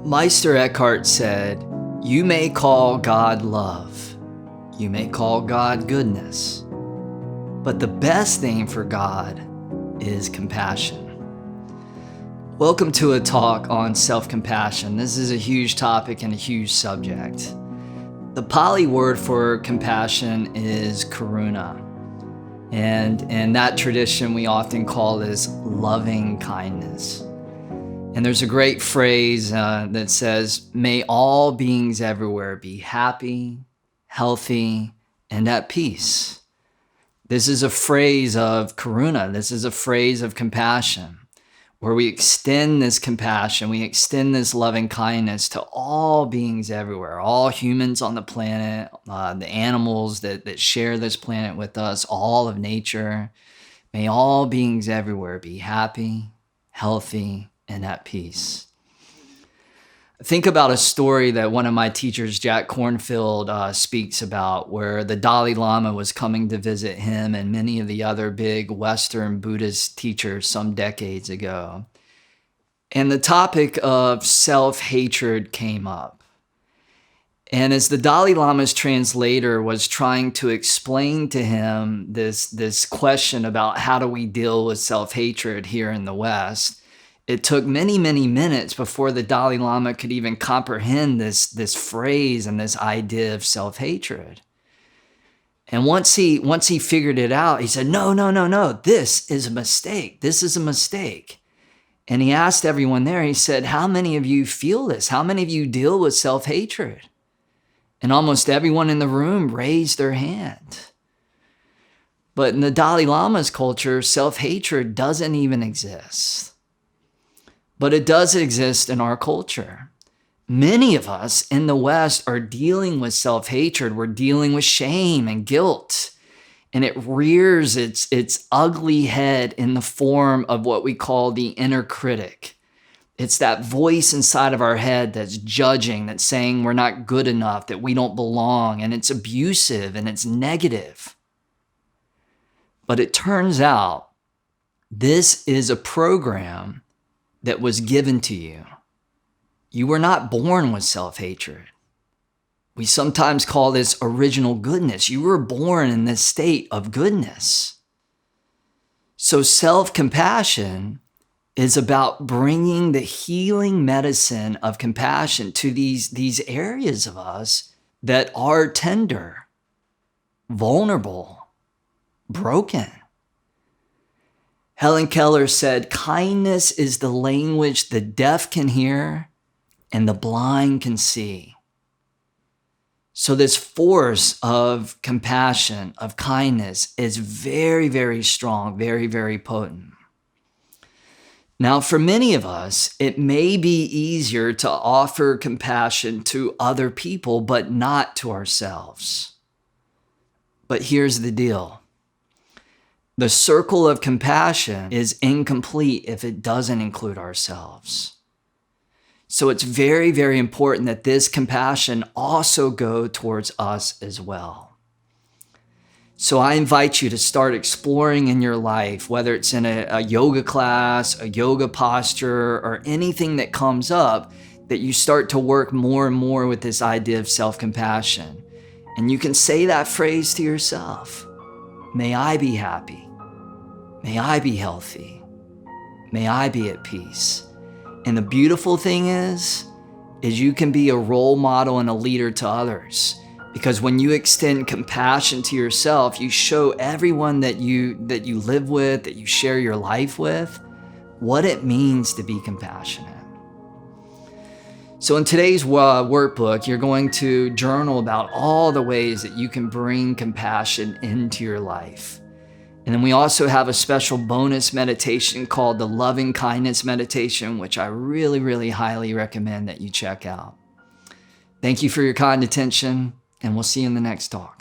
Meister Eckhart said, "You may call God love, you may call God goodness, but the best name for God is compassion." Welcome to a talk on self-compassion. This is a huge topic and a huge subject. The Pali word for compassion is karuna, and in that tradition we often call this loving kindness. And there's a great phrase that says, "May all beings everywhere be happy, healthy, and at peace." This is a phrase of karuna. This is a phrase of compassion, where we extend this compassion, we extend this loving kindness to all beings everywhere, all humans on the planet, the animals that share this planet with us, all of nature. May all beings everywhere be happy, healthy, and at peace. Think about a story that one of my teachers, Jack Kornfield, speaks about, where the Dalai Lama was coming to visit him and many of the other big Western Buddhist teachers some decades ago. And the topic of self-hatred came up. And as the Dalai Lama's translator was trying to explain to him this question about how do we deal with self-hatred here in the West, it took many, many minutes before the Dalai Lama could even comprehend this phrase and this idea of self-hatred. And once he figured it out, he said, no, this is a mistake. This is a mistake. And he asked everyone there, he said, "How many of you feel this? How many of you deal with self-hatred?" And almost everyone in the room raised their hand. But in the Dalai Lama's culture, self-hatred doesn't even exist. But it does exist in our culture. Many of us in the West are dealing with self-hatred. We're dealing with shame and guilt. And it rears its ugly head in the form of what we call the inner critic. It's that voice inside of our head that's judging, that's saying we're not good enough, that we don't belong, and it's abusive and it's negative. But it turns out this is a program that was given to you. You were not born with self-hatred. We sometimes call this original goodness. You were born in this state of goodness. So self-compassion is about bringing the healing medicine of compassion to these areas of us that are tender, vulnerable, broken. Helen Keller said, "Kindness is the language the deaf can hear and the blind can see." So this force of compassion, of kindness, is very, very strong, very, very potent. Now, for many of us, it may be easier to offer compassion to other people, but not to ourselves. But here's the deal. The circle of compassion is incomplete if it doesn't include ourselves. So it's very, very important that this compassion also go towards us as well. So I invite you to start exploring in your life, whether it's in a yoga class, a yoga posture, or anything that comes up, that you start to work more and more with this idea of self-compassion. And you can say that phrase to yourself. May I be happy. May I be healthy. May I be at peace. And the beautiful thing is you can be a role model and a leader to others. Because when you extend compassion to yourself, you show everyone that you live with, that you share your life with, what it means to be compassionate. So in today's workbook, you're going to journal about all the ways that you can bring compassion into your life. And then we also have a special bonus meditation called the Loving Kindness Meditation, which I really, really highly recommend that you check out. Thank you for your kind attention, and we'll see you in the next talk.